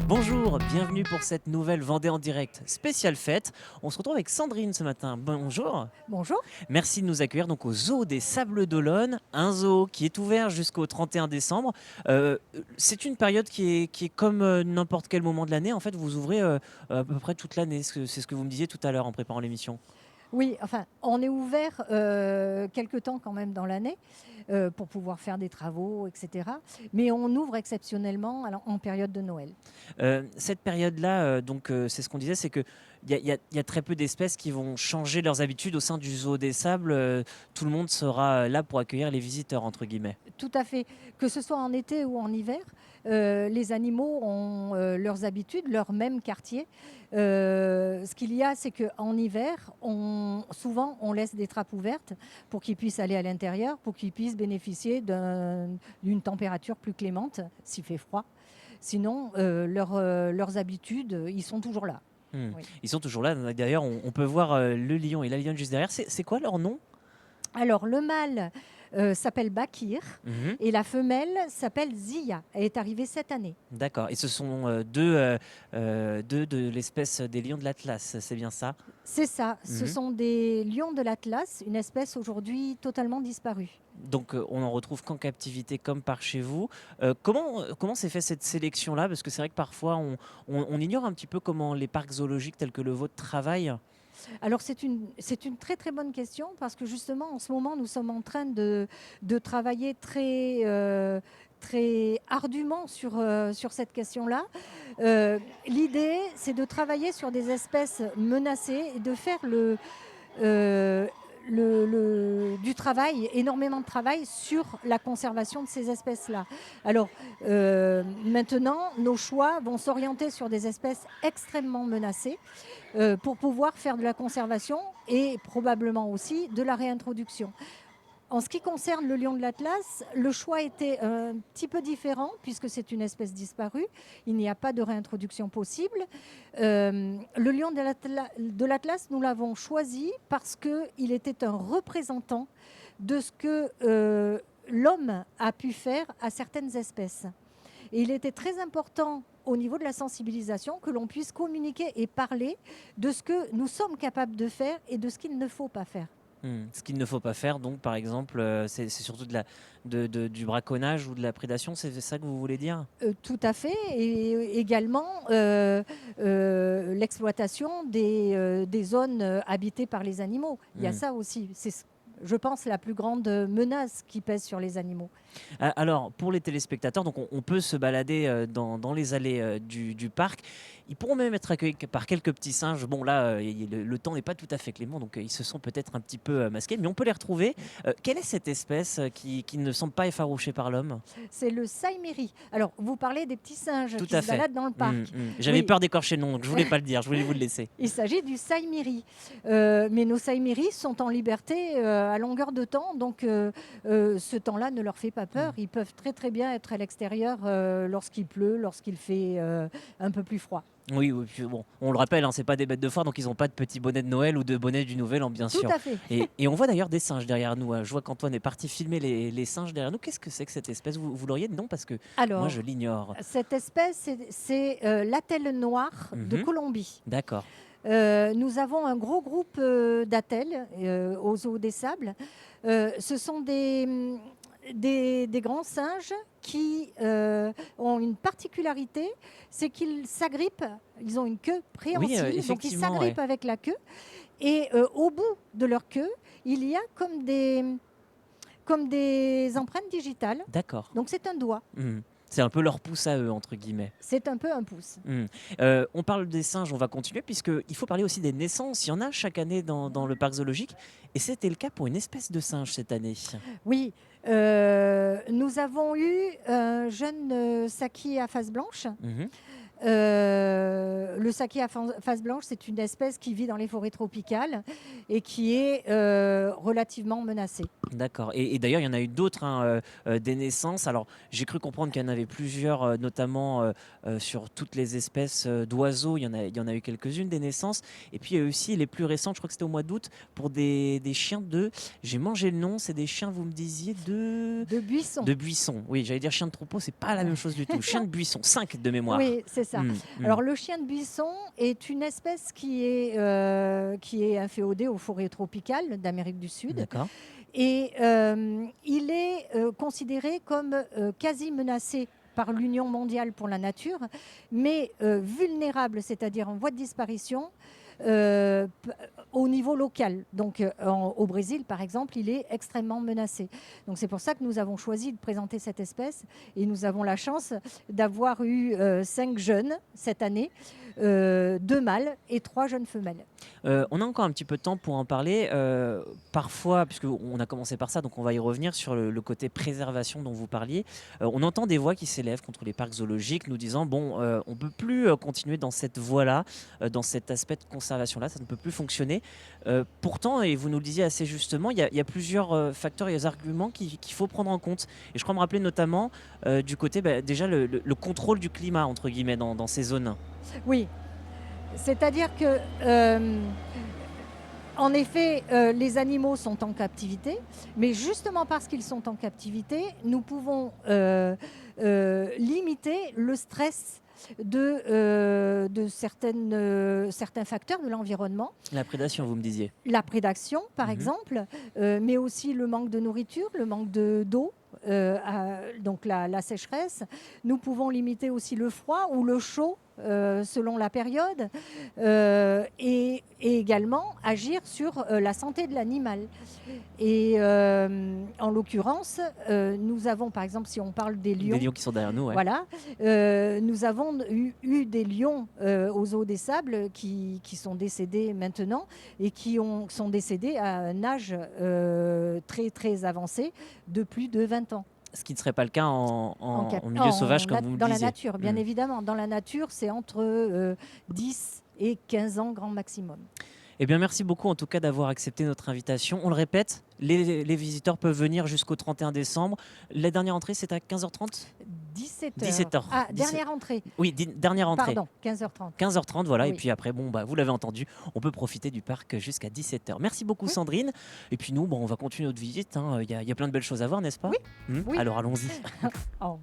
Bonjour, bienvenue pour cette nouvelle Vendée en direct spéciale fête. On se retrouve avec Sandrine ce matin. Bonjour. Bonjour. Merci de nous accueillir donc au zoo des Sables d'Olonne, un zoo qui est ouvert jusqu'au 31 décembre. C'est une période qui est comme n'importe quel moment de l'année. En fait, vous ouvrez à peu près toute l'année. C'est ce que vous me disiez tout à l'heure en préparant l'émission. Oui, enfin, on est ouvert quelque temps quand même dans l'année pour pouvoir faire des travaux, etc. Mais on ouvre exceptionnellement en période de Noël. Cette période-là, c'est ce qu'on disait, c'est qu'il y a très peu d'espèces qui vont changer leurs habitudes au sein du zoo des sables. Tout le monde sera là pour accueillir les visiteurs, entre guillemets. Tout à fait. Que ce soit en été ou en hiver, les animaux ont leurs habitudes, leur même quartier. Ce qu'il y a, c'est qu'en hiver, souvent, on laisse des trappes ouvertes pour qu'ils puissent aller à l'intérieur, pour qu'ils puissent bénéficier d'une température plus clémente s'il fait froid. Sinon, leurs habitudes, ils sont toujours là. Oui. Ils sont toujours là. D'ailleurs, on peut voir le lion et la lionne juste derrière. C'est quoi leur nom? Alors, le mâle s'appelle Bakir Mhm. et la femelle s'appelle Zia. Elle est arrivée cette année. D'accord. Et ce sont deux de l'espèce des lions de l'Atlas, c'est bien ça? C'est ça, ce Mhm. sont des lions de l'Atlas, une espèce aujourd'hui totalement disparue. Donc, on en retrouve qu'en captivité, comme par chez vous. Comment s'est fait cette sélection-là? Parce que c'est vrai que parfois, on ignore un petit peu comment les parcs zoologiques tels que le vôtre travaillent. Alors c'est une très très bonne question parce que justement en ce moment nous sommes en train de travailler très ardument sur cette question-là. L'idée c'est de travailler sur des espèces menacées et de faire euh, du travail, énormément de travail sur la conservation de ces espèces-là. Alors maintenant, nos choix vont s'orienter sur des espèces extrêmement menacées pour pouvoir faire de la conservation et probablement aussi de la réintroduction. En ce qui concerne le lion de l'Atlas, le choix était un petit peu différent puisque c'est une espèce disparue. Il n'y a pas de réintroduction possible. Le lion de l'Atlas, nous l'avons choisi parce qu'il était un représentant de ce que l'homme a pu faire à certaines espèces. Et il était très important au niveau de la sensibilisation que l'on puisse communiquer et parler de ce que nous sommes capables de faire et de ce qu'il ne faut pas faire. Ce qu'il ne faut pas faire, donc, par exemple, c'est surtout du braconnage ou de la prédation, c'est ça que vous voulez dire? Tout à fait. Et également l'exploitation des zones habitées par les animaux. Il y a Hmm. ça aussi. Je pense, la plus grande menace qui pèse sur les animaux. Alors, pour les téléspectateurs, donc on peut se balader dans les allées du parc. Ils pourront même être accueillis par quelques petits singes. Bon, là, le temps n'est pas tout à fait clément, donc ils se sont peut-être un petit peu masqués, mais on peut les retrouver. Quelle est cette espèce qui ne semble pas effarouchée par l'homme? C'est le saïmiri. Alors, vous parlez des petits singes Tout qui à se fait. baladent dans le parc. J'avais Oui, peur d'écorcher le nom, donc je voulais pas le dire, je voulais vous le laisser. il s'agit du saïmiri. Mais nos saïmiris sont en liberté à longueur de temps, donc ce temps-là ne leur fait pas peur. Ils peuvent très très bien être à l'extérieur lorsqu'il pleut, lorsqu'il fait un peu plus froid. Oui, oui, puis bon, on le rappelle, hein, c'est pas des bêtes de foire, donc ils n'ont pas de petits bonnets de Noël ou de bonnets du Nouvel An, bien Tout sûr. à fait. Et on voit d'ailleurs des singes derrière nous, hein. Je vois qu'Antoine est parti filmer les singes derrière nous. Qu'est-ce que c'est que cette espèce? Vous l'auriez de nom? Parce que moi, je Alors, l'ignore. cette espèce, c'est l'attelle noire de Mhm. Colombie. D'accord. Nous avons un gros groupe d'attelles au zoo des Sables. Ce sont des grands singes qui ont une particularité, c'est qu'ils s'agrippent, ils ont une queue Oui, préhensile, donc ils effectivement, ouais. s'agrippent avec la queue. Et au bout de leur queue, il y a comme des empreintes digitales. D'accord. Donc c'est un doigt, Mhm. C'est un peu leur pouce à eux, entre guillemets. c'est un peu un pouce. On parle des singes, on va continuer, puisqu'il faut parler aussi des naissances. Il y en a chaque année dans le parc zoologique. Et c'était le cas pour une espèce de singe cette année. Oui, nous avons eu un jeune Saki à face blanche. Mhm. le saké à face blanche, c'est une espèce qui vit dans les forêts tropicales et qui est relativement menacée. D'accord. Et d'ailleurs, il y en a eu d'autres, hein, des naissances. Alors, j'ai cru comprendre qu'il y en avait plusieurs, notamment sur toutes les espèces d'oiseaux. Il y en a eu quelques-unes des naissances. Et puis, il y a eu aussi les plus récentes, je crois que c'était au mois d'août, pour des chiens de. J'ai mangé le nom, c'est des chiens, vous me disiez, De buissons. de buisson. Oui, j'allais dire chien de troupeau, c'est pas la même chose du tout. Chien de buisson, 5 de mémoire. Oui, c'est ça. Mm. Alors, le chien de buisson est une espèce qui est inféodée aux forêts tropicales d'Amérique du Sud. D'accord. Et il est considéré comme quasi menacé par l'Union mondiale pour la nature, mais vulnérable, c'est-à-dire en voie de disparition au niveau local. Donc au Brésil, par exemple, il est extrêmement menacé. Donc c'est pour ça que nous avons choisi de présenter cette espèce et nous avons la chance d'avoir eu 5 jeunes cette année, 2 mâles et 3 jeunes femelles. On a encore un petit peu de temps pour en parler. Parfois, puisqu'on a commencé par ça, donc on va y revenir sur le côté préservation dont vous parliez. On entend des voix qui s'élèvent contre les parcs zoologiques, nous disant bon, on ne peut plus continuer dans cette voie-là, dans cet aspect de conservation-là, ça ne peut plus fonctionner. Pourtant, et vous nous le disiez assez justement, il y a plusieurs facteurs et arguments qu'il faut prendre en compte. Et je crois me rappeler notamment du côté, déjà, le contrôle du climat, entre guillemets, dans ces zones. Oui, c'est-à-dire que, en effet, les animaux sont en captivité, mais justement parce qu'ils sont en captivité, nous pouvons limiter le stress de certains facteurs de l'environnement. La prédation, vous me disiez. La prédation, par Mhm. exemple, mais aussi le manque de nourriture, le manque d'eau. Donc la sécheresse. Nous pouvons limiter aussi le froid ou le chaud selon la période et également agir sur la santé de l'animal. Et en l'occurrence, nous avons par exemple, si on parle des lions, Des lions qui sont derrière nous, ouais. voilà, nous avons eu des lions aux eaux des sables qui sont décédés maintenant et qui sont décédés à un âge très très avancé de plus de 20 ans. Ce qui ne serait pas le cas en milieu sauvage, comme vous me Dans la disiez. nature, bien évidemment. Dans la nature, c'est entre 10 et 15 ans grand maximum. Eh bien, merci beaucoup en tout cas d'avoir accepté notre invitation. On le répète, les visiteurs peuvent venir jusqu'au 31 décembre. La dernière entrée, c'est à 15h30 17h. 17h. Ah, dernière entrée. Oui, dernière entrée. Pardon, 15h30. 15h30, voilà. Oui. Et puis après, vous l'avez entendu, on peut profiter du parc jusqu'à 17h. Merci beaucoup, Sandrine. Et puis nous, on va continuer notre visite, hein. Il y a plein de belles choses à voir, n'est-ce pas? Oui. Oui. Alors allons-y. Oh.